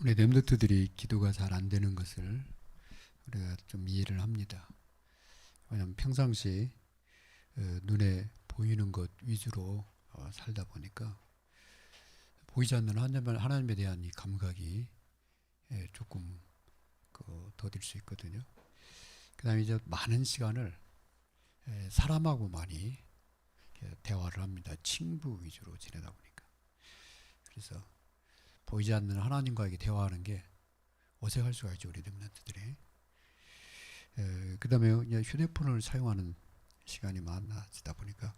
우리 렘넌트들이 기도가 잘 안 되는 것을 우리가 좀 이해를 합니다. 왜냐하면 평상시 눈에 보이는 것 위주로 살다 보니까 보이지 않는 하나님에 대한 이 감각이 조금 더딜 수 있거든요. 그다음에 이제 많은 시간을 사람하고 많이 대화를 합니다. 친구 위주로 지내다 보니까. 그래서 보이지 않는 하나님과에게 대화하는 게 어색할 수가 있죠, 우리 렘넌트들이. 그다음에 이제 휴대폰을 사용하는 시간이 많아지다 보니까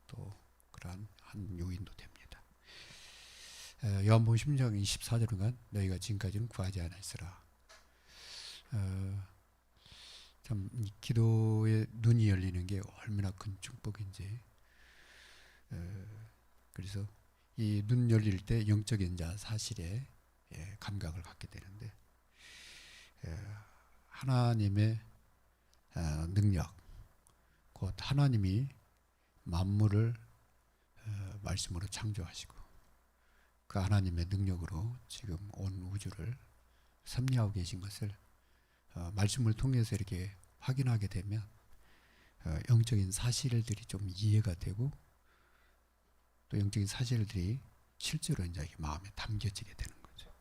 또 그러한 한 요인도 됩니다. 요한복음 10장 24절은 너희가 지금까지는 구하지 않았으라. 참 이 기도에 눈이 열리는 게 얼마나 큰 축복인지. 그래서 이 눈 열릴 때 영적인 사실에 감각을 갖게 되는데, 하나님의 능력, 곧 하나님이 만물을 말씀으로 창조하시고 그 하나님의 능력으로 지금 온 우주를 섭리하고 계신 것을 말씀을 통해서 이렇게 확인하게 되면 영적인 사실들이 좀 이해가 되고, 또 영적인 사실들이 실제로 이제 마음에 담겨지게 되는 거죠.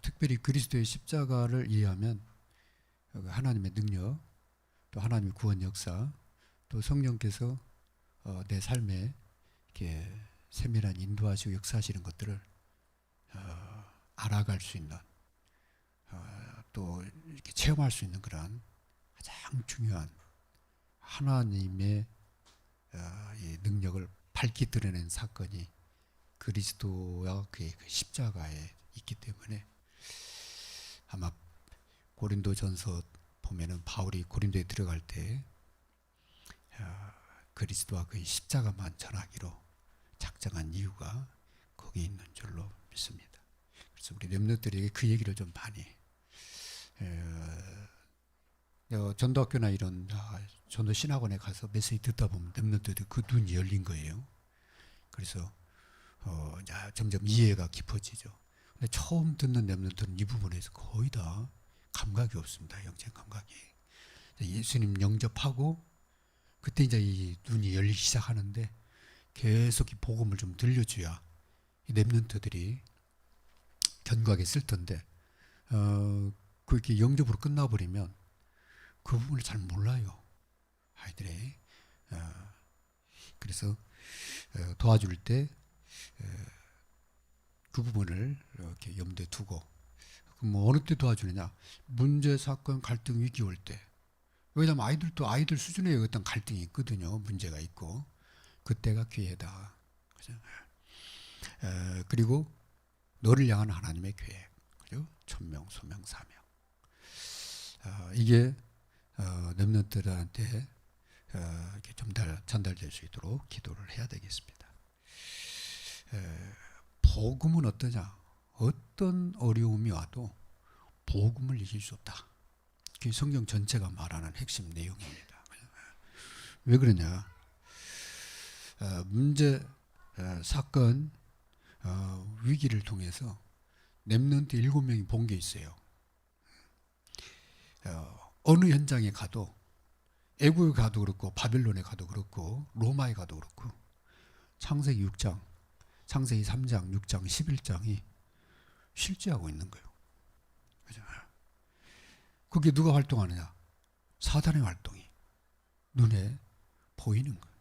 특별히 그리스도의 십자가를 이해하면 하나님의 능력, 또 하나님의 구원 역사, 또 성령께서 내 삶에 이렇게 세밀한 인도하시고 역사하시는 것들을 알아갈 수 있는, 또 이렇게 체험할 수 있는 그런 가장 중요한 하나님의 이 능력을 밝히 드러낸 사건이 그리스도와 그의 그 십자가에 있기 때문에, 아마 고린도전서 보면은 바울이 고린도에 들어갈 때 그리스도와 그의 십자가만 전하기로 작정한 이유가 거기에 있는 줄로 믿습니다. 그래서 우리 렘넌트들에게 그 얘기를 좀 많이, 전도학교나 이런 전도 신학원에 가서 메시지 듣다 보면 렘넌트들 그 눈이 열린 거예요. 그래서 점점 이해가 깊어지죠. 근데 처음 듣는 렘넌트는 이 부분에서 거의 다 감각이 없습니다. 영적 감각이. 예수님 영접하고 그때 이제 이 눈이 열리기 시작하는데, 계속 이 복음을 좀 들려줘야 이 렘넌트들이 견고하게 쓸 텐데, 그렇게 영접으로 끝나버리면 그 부분을 잘 몰라요, 아이들이. 그래서 도와줄 때 그 부분을 이렇게 염두에 두고, 뭐 어느 때 도와주느냐? 문제, 사건, 갈등, 위기 올 때. 왜냐하면 아이들도 아이들 수준의 어떤 갈등이 있거든요. 문제가 있고. 그때가 기회다. 그죠? 그리고 너를 향한 하나님의 계획. 그죠? 천명, 소명, 사명. 이게 렘넌트들한테 이렇게 좀 더 전달될 수 있도록 기도를 해야 되겠습니다. 복음은 어떠냐? 어떤 어려움이 와도 복음을 이길 수 없다. 그게 성경 전체가 말하는 핵심 내용입니다. 왜 그러냐? 문제, 사건, 위기를 통해서 렘넌트 7명이 본 게 있어요. 어느 현장에 가도, 애국에 가도 그렇고 바빌론에 가도 그렇고 로마에 가도 그렇고, 창세기 6장, 창세기 3장, 6장, 11장이 실제하고 있는 거예요. 그죠? 거기에 누가 활동하느냐? 사단의 활동이 눈에 보이는 거예요.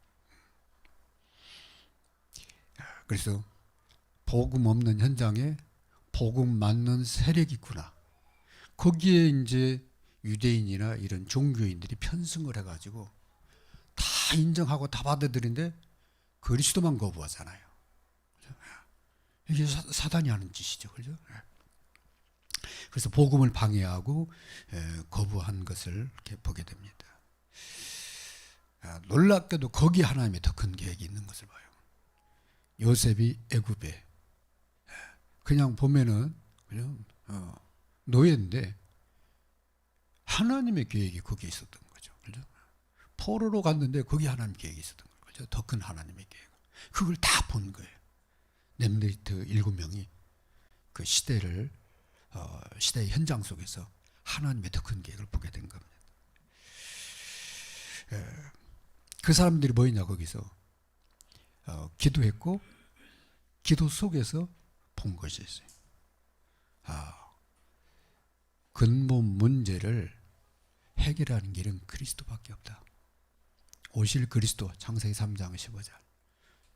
그래서 복음 없는 현장에 복음 맞는 세력이 있구나. 거기에 이제 유대인이나 이런 종교인들이 편승을 해가지고 다 인정하고 다 받아들인데 그리스도만 거부하잖아요. 이게 사단이 하는 짓이죠, 그죠? 그래서 복음을 방해하고 거부한 것을 이렇게 보게 됩니다. 놀랍게도 거기 하나님의 더 큰 계획이 있는 것을 봐요. 요셉이 애굽에 그냥 보면은 그냥 노예인데 하나님의 계획이 거기에 있었던 거죠, 그죠? 포로로 갔는데 거기 하나님 계획이 있었던 거죠. 더 큰 하나님의 계획. 그걸 다 본 거예요. 렘넌트 7명이 그 시대의 현장 속에서 하나님의 더 큰 계획을 보게 된 겁니다. 그 사람들이 뭐였냐 거기서 기도했고 기도 속에서 본 것이 있어요. 근본 문제를 해결하는 길은 그리스도밖에 없다. 오실 그리스도, 창세기 3장 15절,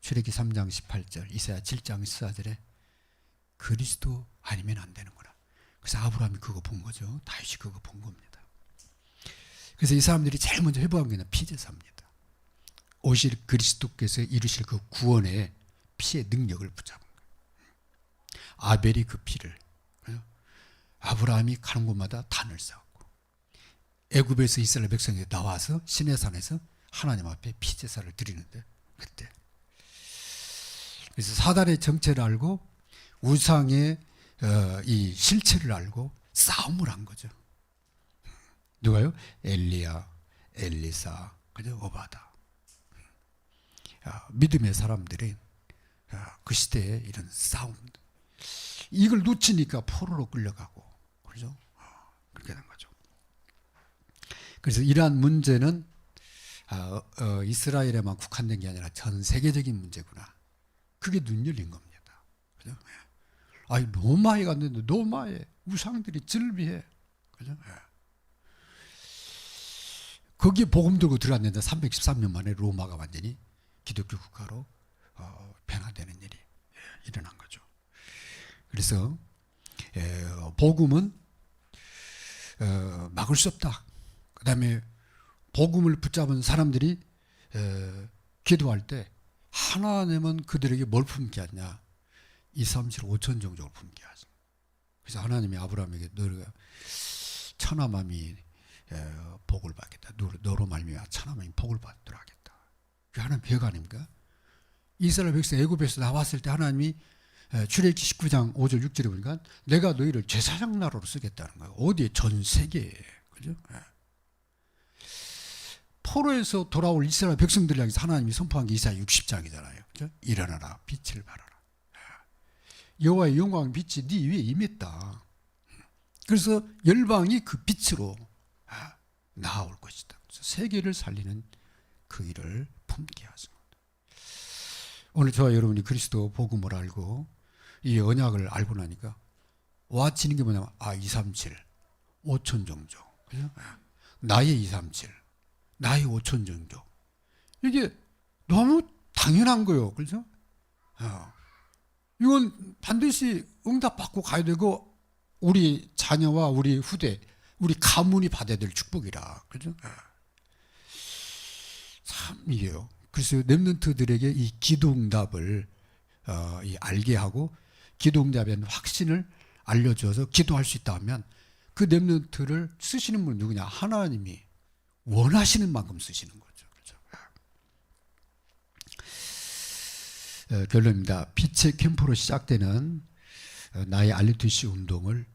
출애기 3장 18절, 이사야 7장 14절에 그리스도 아니면 안 되는구나. 그래서 아브라함이 그거 본 거죠. 다윗이 그거 본 겁니다. 그래서 이 사람들이 제일 먼저 회복한 게 피제사입니다. 오실 그리스도께서 이루실 그 구원의 피의 능력을 붙잡은 거예요. 아벨이 그 피를, 아브라함이 가는 곳마다 단을 쌓았고, 애굽에서 이스라엘 백성이 나와서 시내산에서 하나님 앞에 피제사를 드리는데, 그때 그래서 사단의 정체를 알고 우상의 이 실체를 알고 싸움을 한 거죠. 누가요? 엘리야, 엘리사, 그죠? 오바다. 믿음의 사람들이 그 시대에 이런 싸움, 이걸 놓치니까 포로로 끌려가고, 그죠? 그렇게 된 거죠. 그래서 이러한 문제는 이스라엘에만 국한된 게 아니라 전 세계적인 문제구나. 그게 눈 열린 겁니다. 그죠? 아니, 로마에 갔는데 로마에 우상들이 즐비해. 그죠? 거기에 복음 들고 들어갔는데 313년 만에 로마가 완전히 기독교 국가로 변화되는 일이 일어난 거죠. 그래서 복음은 막을 수 없다. 그 다음에 복음을 붙잡은 사람들이 기도할 때 하나님은 그들에게 뭘 품게 하냐? 2, 3, 7, 5천 정도를 품게 하죠. 그래서 하나님이 아브라함에게 너가 천하만이 복을 받겠다. 너로 말미암아 천하만이 복을 받도록 하겠다. 그게 하나님 계획 아닙니까? 이스라엘 백성 애굽에서 나왔을 때 하나님이 출애굽기 19장 5절 6절에 보니까 내가 너희를 제사장 나라로 쓰겠다는 거예요. 어디에? 전 세계에. 그죠? 포로에서 돌아올 이스라엘 백성들을 향해서 하나님이 선포한 게 이사야 60장이잖아요. 그죠? 일어나라, 빛을 발하라. 여호와의 영광 빛이 네 위에 임했다. 그래서 열방이 그 빛으로 나아올 것이다. 그래서 세계를 살리는 그 일을 품게 하십니다. 오늘 저와 여러분이 그리스도 복음을 알고 이 언약을 알고 나니까 와치는 게 뭐냐면 2, 3, 7, 5천 정도. 그죠? 나의 2, 3, 7, 나의 5천 정도. 이게 너무 당연한 거예요. 그죠? 이건 반드시 응답받고 가야 되고 우리 자녀와 우리 후대, 우리 가문이 받아야 될 축복이라. 그죠? 참 이게요. 그래서 렘넌트들에게 이 기도응답을 알게 하고 기도응답에 대한 확신을 알려줘서 기도할 수 있다 하면 그 렘넌트를 쓰시는 분은 누구냐? 하나님이 원하시는 만큼 쓰시는 거죠. 그렇죠? 결론입니다. 빛의 캠프로 시작되는 나의 RUTC 운동을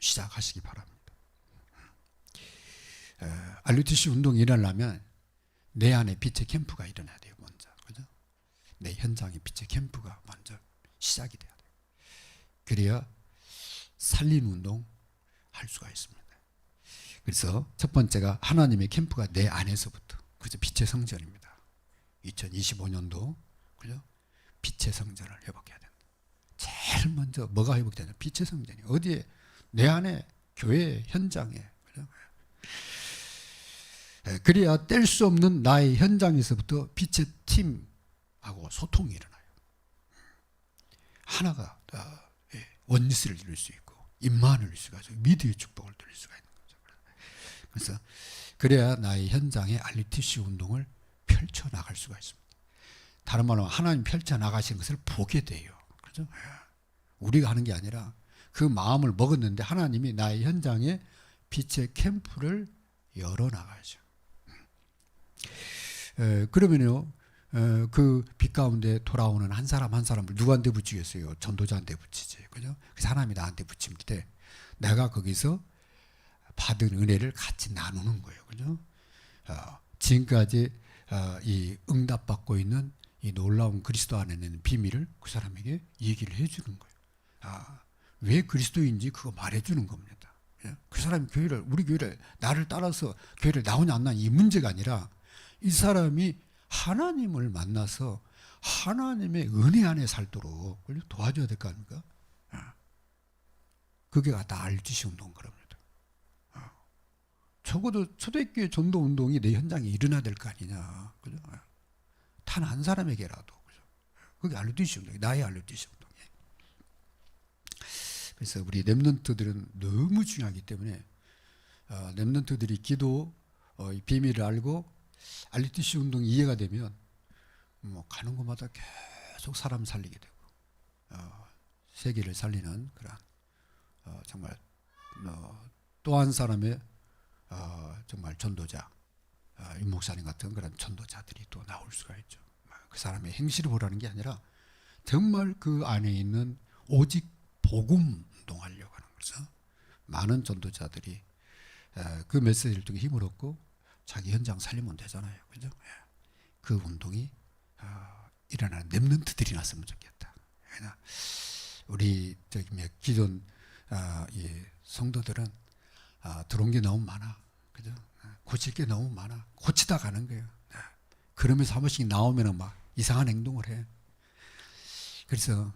시작하시기 바랍니다. RUTC 운동이 일어나려면 내 안에 빛의 캠프가 일어나야 돼요. 먼저. 그죠? 내 현장에 빛의 캠프가 먼저 시작이 돼야 돼요. 그래야 살리는 운동 할 수가 있습니다. 그래서 첫 번째가 하나님의 캠프가 내 안에서부터. 그죠? 빛의 성전입니다. 2025년도 그죠? 빛의 성전을 회복해야 된다. 제일 먼저 뭐가 회복되냐? 빛의 성전이 어디에? 내 안에, 교회 현장에. 그죠? 그래야 뗄 수 없는 나의 현장에서부터 빛의 팀하고 소통이 일어나요. 하나가 원리스를 이룰 수 있고 임만을 이룰 수가 있고 미드의 축복을 누릴 수가 있는 거죠. 그래서 그래야 나의 현장에 RUTC 운동을 펼쳐나갈 수가 있습니다. 다른 말로 하나님 펼쳐나가시는 것을 보게 돼요. 그렇죠? 우리가 하는 게 아니라 그 마음을 먹었는데 하나님이 나의 현장에 빛의 캠프를 열어나가죠. 그러면요, 그 빛 가운데 돌아오는 한 사람 한 사람을 누구한테 붙이겠어요? 전도자한테 붙이지. 그죠? 그래서 하나님이 나한테 붙임 때 내가 거기서 받은 은혜를 같이 나누는 거예요. 그죠? 지금까지 이 응답받고 있는 이 놀라운 그리스도 안에 있는 비밀을 그 사람에게 얘기를 해주는 거예요. 왜 그리스도인지 그거 말해주는 겁니다. 예? 그 사람이 우리 교회를 나를 따라서 교회를 나오냐 안 나오냐 이 문제가 아니라 이 사람이 하나님을 만나서 하나님의 은혜 안에 살도록 도와줘야 될 거 아닙니까? 그게 다 RUTC 운동 그럽니다. 적어도 초대교회 전도 운동이 내 현장에 일어나야 될 거 아니냐. 그죠? 단 한 사람에게라도. 그죠? 그게 RUTC 운동이 나의 RUTC 운동이에요. 그래서 우리 렘넌트들은 너무 중요하기 때문에 렘넌트들이 기도 이 비밀을 알고 RUTC 운동이 이해가 되면 뭐 가는 곳마다 계속 사람 살리게 되고 세계를 살리는 그런 정말 또 한 사람의 정말 전도자 윤 목사님 같은 그런 전도자들이 또 나올 수가 있죠. 그 사람의 행실을 보라는 게 아니라 정말 그 안에 있는 오직 복음 운동하려고 하는 거죠. 많은 전도자들이 그 메시지를 통해 힘을 얻고 자기 현장 살리면 되잖아요. 그죠? 그 운동이 일어나는 렘넌트들이 났으면 좋겠다. 우리 기존 이 성도들은 들어온 게 너무 많아. 그죠? 고칠 게 너무 많아. 고치다 가는 거예요. 그러면서 한 번씩 나오면 막 이상한 행동을 해. 그래서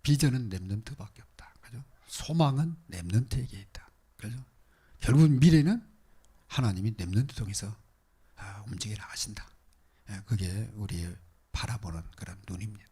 비전은 렘넌트밖에 없다. 그죠? 소망은 렘넌트에게 있다. 그죠? 결국 미래는 하나님이 렘넌트 통해서 움직여 나가신다. 그게 우리 바라보는 그런 눈입니다.